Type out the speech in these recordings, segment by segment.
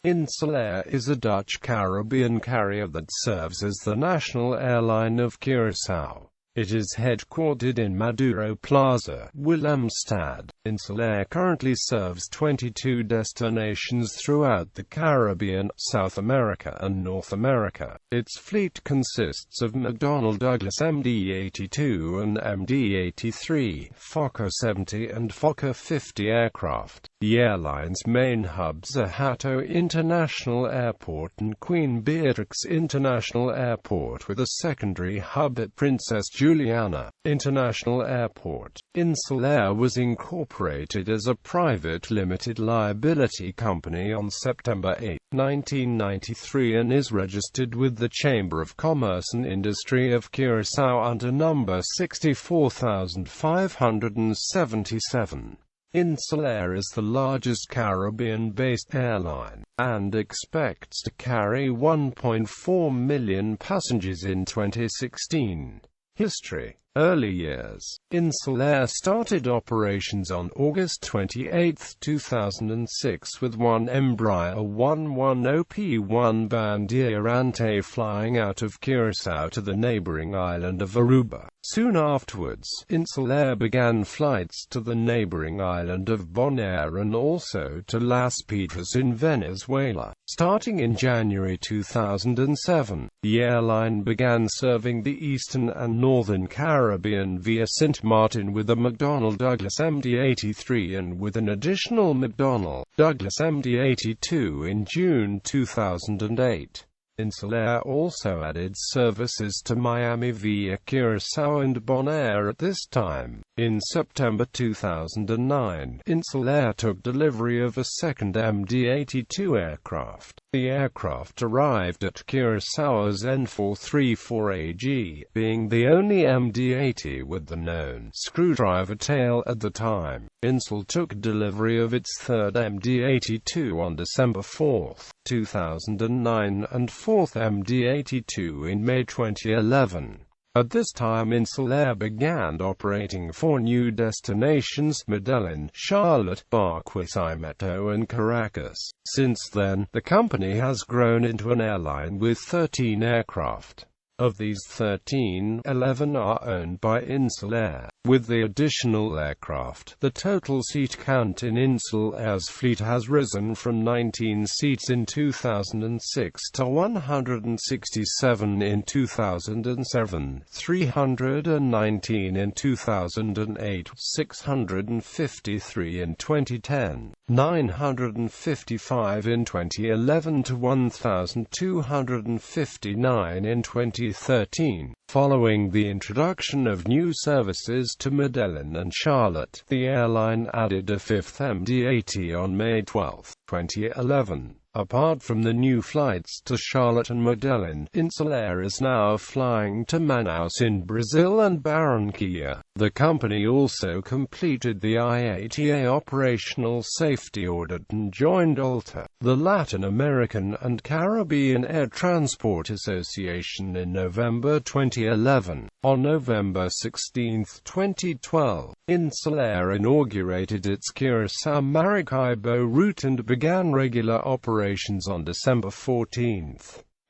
Insel Air is a Dutch Caribbean carrier that serves as the national airline of Curaçao. It is headquartered in Maduro Plaza, Willemstad.Insel Air currently serves 22 destinations throughout the Caribbean, South America and North America. Its fleet consists of McDonnell Douglas MD-82 and MD-83, Fokker 70 and Fokker 50 aircraft. The airline's main hubs are Hato International Airport and Queen Beatrix International Airport, with a secondary hub at Princess Juliana International Airport. Insel Air was incorporated as a private limited liability company on September 8, 1993 and is registered with the Chamber of Commerce and Industry of Curaçao under number 64577. Insel Air is the largest Caribbean-based airline, and expects to carry 1.4 million passengers in 2016. History. Early years. Insel Air started operations on August 28, 2006 with one Embraer 110P1 Bandierante flying out of Curaçao to the neighboring island of Aruba. Soon afterwards, Insel Air began flights to the neighboring island of Bonaire and also to Las Piedras in Venezuela. Starting in January 2007, the airline began serving the eastern and northern Caribbean via St. Martin with a McDonnell Douglas MD-83 and with an additional McDonnell Douglas MD-82 in June 2008. Insel Air also added services to Miami via Curaçao and Bonaire at this time. In September 2009, Insel Air took delivery of a second MD-82 aircraft. The aircraft arrived at Curaçao as N434AG, being the only MD-80 with the known screwdriver tail at the time. Insel took delivery of its third MD-82 on December 4, 2009 and fourth MD-82 in May 2011. At this time Insel Air began operating 4 new destinations: Medellin, Charlotte, Barquisimeto and Caracas. Since then, the company has grown into an airline with 13 aircraft. Of these 13, 11 are owned by Insel Air. With the additional aircraft, the total seat count in Insel Air's fleet has risen from 19 seats in 2006 to 167 in 2007, 319 in 2008, 653 in 2010, 955 in 2011 to 1,259 in 2013. Following the introduction of new services to Medellin and Charlotte, the airline added a fifth MD-80 on May 12, 2011. Apart from the new flights to Charlotte and Medellin, Insel Air is now flying to Manaus in Brazil and Barranquilla. The company also completed the IATA operational safety audit and joined ALTA, the Latin American and Caribbean Air Transport Association, in November 2011. On November 16, 2012, Insel Air inaugurated its Curaçao-Maracaibo route and began regular operations on December 14.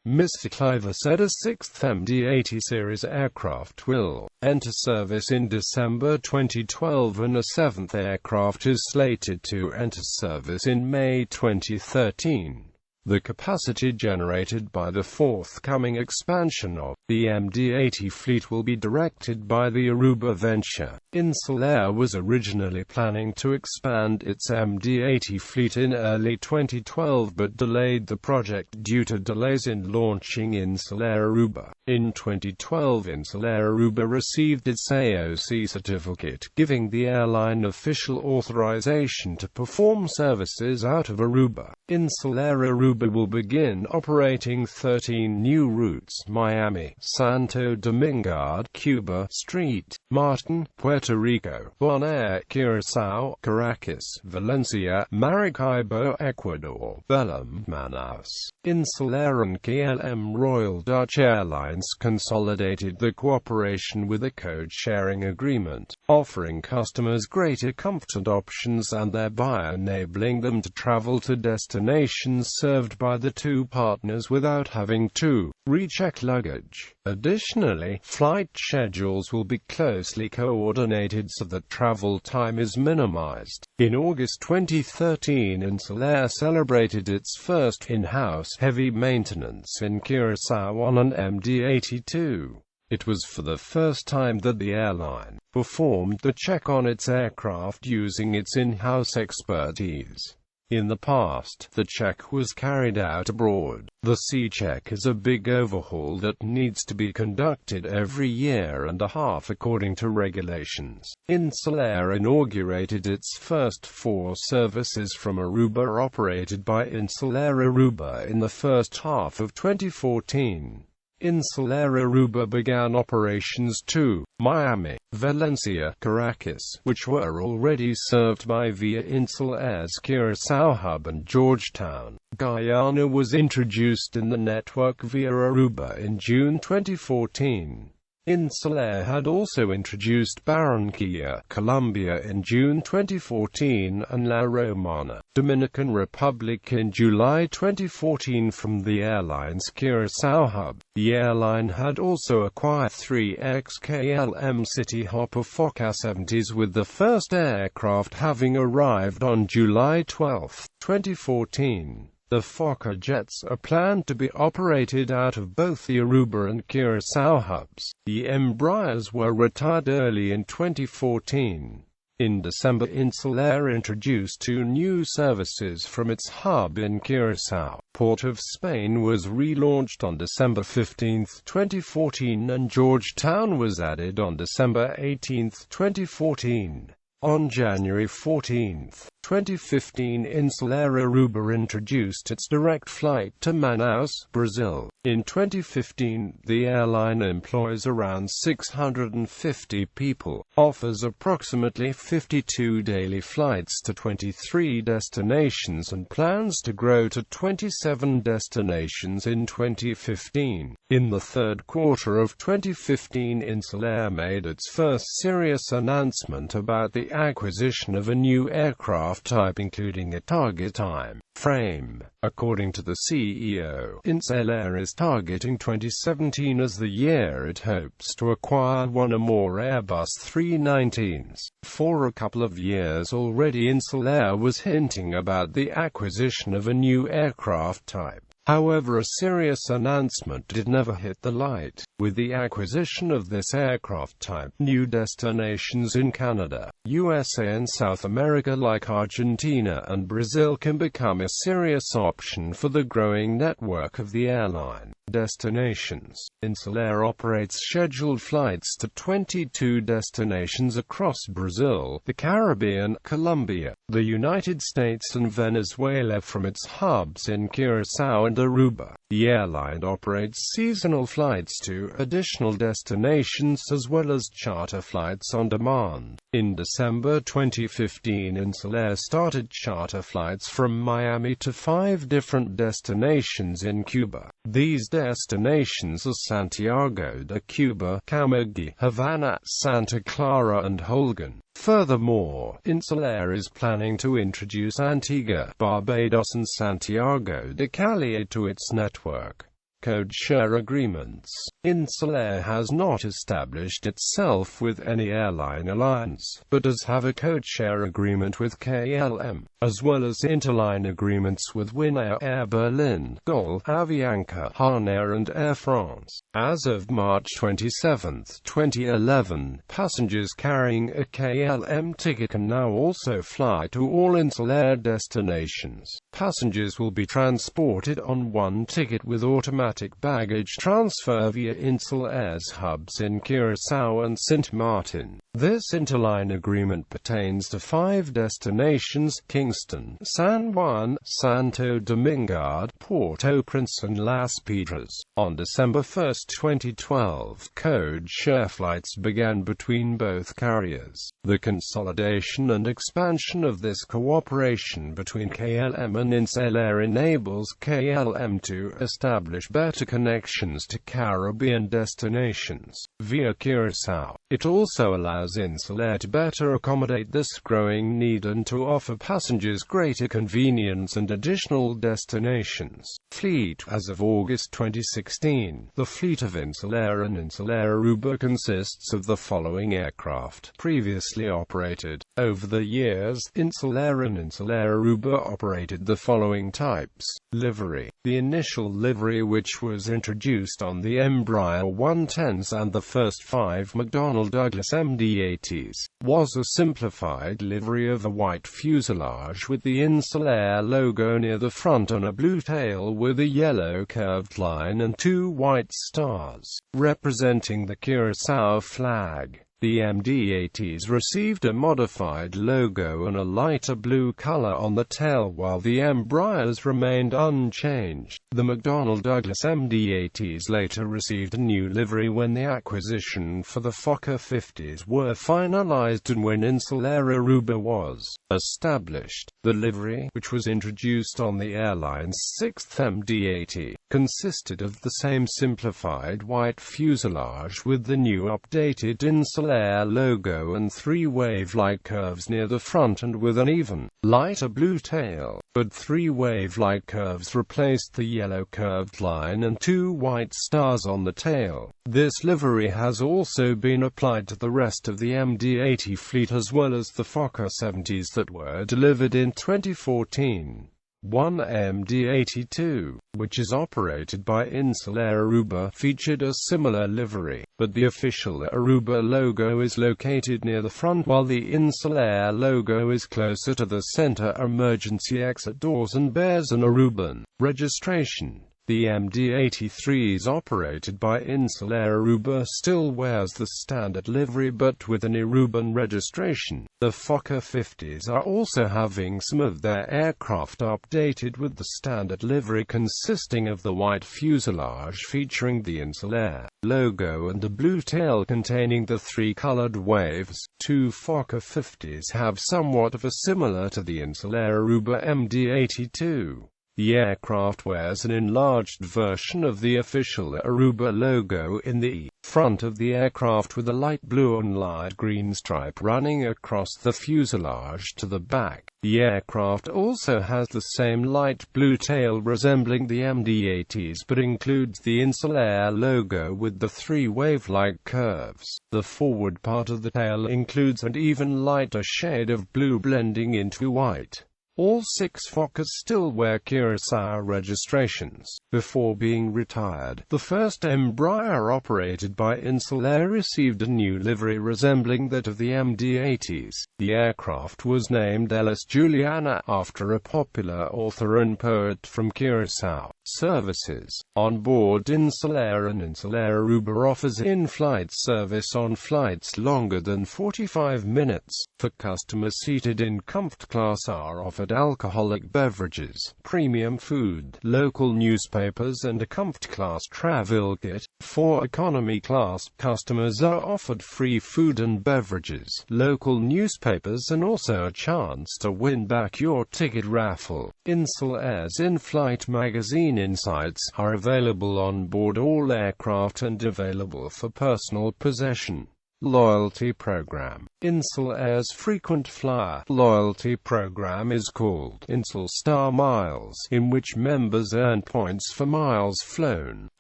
Mr. Cliver said a 6th MD-80 series aircraft will enter service in December 2012 and a 7th aircraft is slated to enter service in May 2013. The capacity generated by the forthcoming expansion of the MD-80 fleet will be directed by the Aruba venture. Insel Air was originally planning to expand its MD-80 fleet in early 2012 but delayed the project due to delays in launching Insel Air Aruba. In 2012, Insel Air Aruba received its AOC certificate, giving the airline official authorization to perform services out of Aruba. Insel Air Aruba will begin operating 13 new routes: Miami, Santo Domingo, Cuba, St. Martin, Puerto Rico, Bonaire, Curaçao, Caracas, Valencia, Maracaibo, Ecuador, Belém, Manaus. Insel Air and KLM Royal Dutch Airlines consolidated the cooperation with a code-sharing agreement, offering customers greater comfort and options and thereby enabling them to travel to destinations destinations served by the two partners without having to recheck luggage. Additionally, flight schedules will be closely coordinated so that travel time is minimized. In August 2013, Air celebrated its first in-house heavy maintenance in Curaçao on an MD-82. It was for the first time that the airline performed the check on its aircraft using its in-house expertise. In the past, the check was carried out abroad. The C-check is a big overhaul that needs to be conducted every year and a half according to regulations. Air inaugurated its first 4 services from Aruba operated by Air Aruba in the first half of 2014. Air Aruba began operations to Miami, Valencia, Caracas, which were already served by via Air's Curaçao hub, and Georgetown, Guyana was introduced in the network via Aruba in June 2014. Air had also introduced Barranquilla, Colombia in June 2014 and La Romana, Dominican Republic in July 2014 from the airline's Curaçao hub. The airline had also acquired 3 ex-KLM City Hopper Fokker 70s, with the first aircraft having arrived on July 12, 2014. The Fokker jets are planned to be operated out of both the Aruba and Curaçao hubs. The Embraers were retired early in 2014. In December, Air introduced 2 new services from its hub in Curaçao. Port of Spain was relaunched on December 15, 2014, and Georgetown was added on December 18, 2014. On January 14, 2015, Air Aruba introduced its direct flight to Manaus, Brazil. In 2015, the airline employs around 650 people, offers approximately 52 daily flights to 23 destinations, and plans to grow to 27 destinations in 2015. In the third quarter of 2015, Air made its first serious announcement about the acquisition of a new aircraft type, including a target time frame. According to the CEO, Air is targeting 2017 as the year it hopes to acquire 1 or more Airbus 319s. For a couple of years already, Air was hinting about the acquisition of a new aircraft type. However, a serious announcement did never hit the light. With the acquisition of this aircraft type, new destinations in Canada, USA and South America like Argentina and Brazil can become a serious option for the growing network of the airline. Destinations. Air operates scheduled flights to 22 destinations across Brazil, the Caribbean, Colombia, the United States and Venezuela from its hubs in Curaçao and Aruba. The airline operates seasonal flights to additional destinations as well as charter flights on demand. In December 2015, Air started charter flights from Miami to 5 different destinations in Cuba. These destinations are Santiago de Cuba, Camagüey, Havana, Santa Clara and Holguín. Furthermore, Air is planning to introduce Antigua, Barbados and Santiago de Cali to its network. Code share agreements. Air has not established itself with any airline alliance, but does have a code share agreement with KLM, as well as interline agreements with Winair, Air Berlin, GOL, Avianca, Hanair and Air France. As of March 27, 2011, passengers carrying a KLM ticket can now also fly to all Air destinations. Passengers will be transported on one ticket with automatic baggage transfer via Air's hubs in Curaçao and Sint Maarten. This interline agreement pertains to 5 destinations: Kingston, San Juan, Santo Domingo, Port-au-Prince and Las Pedras. On December 1, 2012, code share flights began between both carriers. The consolidation and expansion of this cooperation between KLM and Air enables KLM to establish better better connections to Caribbean destinations. Via Curaçao, it also allows Insel Air to better accommodate this growing need and to offer passengers greater convenience and additional destinations. Fleet. As of August 2016, the fleet of Insel Air and Insel Air Aruba consists of the following aircraft, previously operated. Over the years, Insel Air and Insel Air Aruba operated the following types. Livery. The initial livery, which was introduced on the Embraer 110s and the first 5 McDonnell Douglas MD-80s, was a simplified livery of a white fuselage with the Insel Air logo near the front on a blue tail with a yellow curved line and 2 white stars, representing the Curaçao flag. The MD-80s received a modified logo and a lighter blue color on the tail, while the Embraers remained unchanged. The McDonnell Douglas MD-80s later received a new livery when the acquisition for the Fokker 50s were finalized and when Insel Air Aruba was established. The livery, which was introduced on the airline's 6th MD-80, consisted of the same simplified white fuselage with the new updated Insel Air logo and 3 wave-like curves near the front and with an even, lighter blue tail, but 3 wave-like curves replaced the yellow curved line and 2 white stars on the tail. This livery has also been applied to the rest of the MD-80 fleet as well as the Fokker 70s that were delivered in 2014. 1 MD-82, which is operated by Insel Air Aruba, featured a similar livery, but the official Aruba logo is located near the front while the Insel Air logo is closer to the center emergency exit doors and bears an Aruban registration. The MD-83s operated by Insel Air Aruba still wears the standard livery but with an Aruban registration. The Fokker 50s are also having some of their aircraft updated with the standard livery consisting of the white fuselage featuring the Insel Air logo and a blue tail containing the 3 colored waves. 2 Fokker 50s have somewhat of a similar to the Insel Air Aruba MD-82. The aircraft wears an enlarged version of the official Aruba logo in the front of the aircraft with a light blue and light green stripe running across the fuselage to the back. The aircraft also has the same light blue tail resembling the MD-80s but includes the Insel Air logo with the 3 wave-like curves. The forward part of the tail includes an even lighter shade of blue blending into white. All 6 Fokkers still wear Curaçao registrations. Before being retired, the first Embraer operated by Insel Air received a new livery resembling that of the MD-80s. The aircraft was named Ellis Juliana after a popular author and poet from Curaçao. Services. On board Insel Air and Insel Air Aruba offers in-flight service on flights longer than 45 minutes. For customers seated in Comfort class are offered alcoholic beverages, premium food, local newspapers and a Comfort class travel kit. For economy class, customers are offered free food and beverages, local newspapers and also a chance to win back your ticket raffle. Insel Air's in-flight magazine Insights are available on board all aircraft and available for personal possession. Loyalty program. Insel Air's frequent flyer loyalty program is called Insel Star Miles, in which members earn points for miles flown,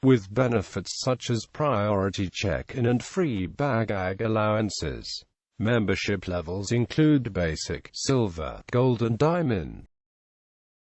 with benefits such as priority check-in and free bag allowances. Membership levels include Basic, Silver, Gold and Diamond.